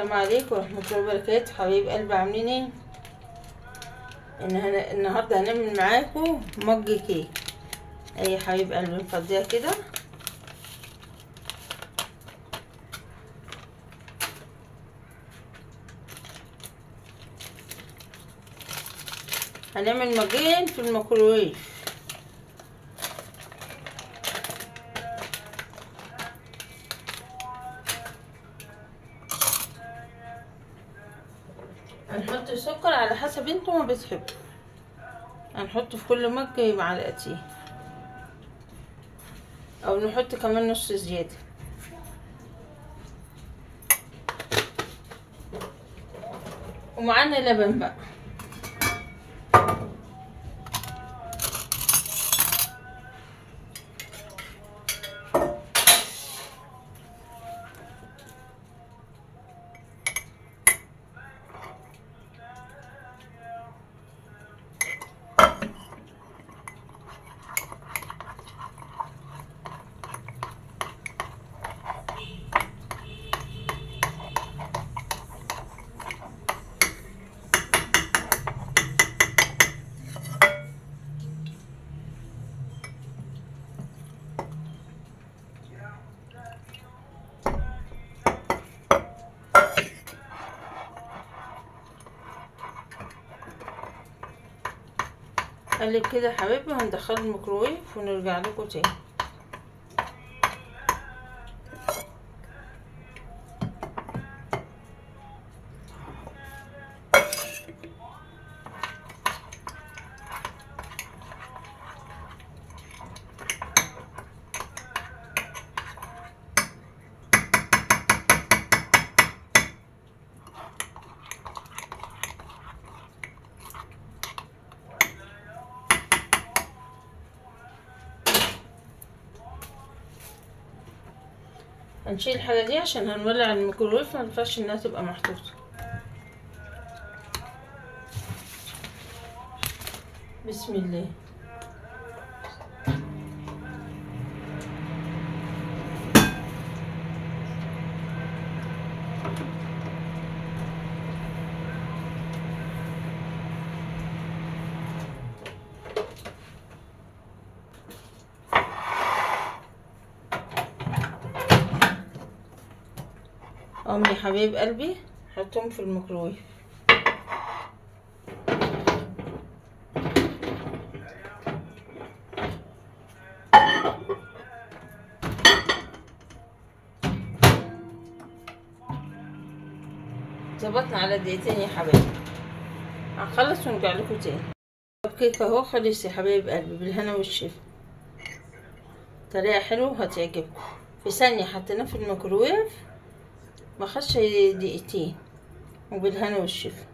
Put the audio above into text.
السلام عليكم ورحمة الله وبركاته. حبايب قلبي عاملين ايه؟ النهارده هنعمل معاكم مج كيك. اي حبايب قلبي نفضيها كده. هنعمل مجين في الميكروويف. هنحط سكر على حسب انتوا ما بتحبوا. هنحط في كل مج معلقتين او نحط كمان نص زياده. ومعانا لبن بقى. قلب كده يا حبايبي، هندخله الميكروويف ونرجع لكم تاني. هنشيل الحاجه دي عشان هنولع الميكروويف، ما ينفعش انها تبقى محطوطه. بسم الله. يا حبايب قلبي حطهم في الميكروويف. ظبطنا على دقيقتين يا حبايبي. هنخلص ونرجع لكم تاني. الكيك اهو خلص يا حبايب قلبي، بالهنا والشفا. طريقه حلوه وهتعجبكم. في ثانيه حطيناه في الميكروويف، ما خدش دقيقتين، وبالهنا والشفا.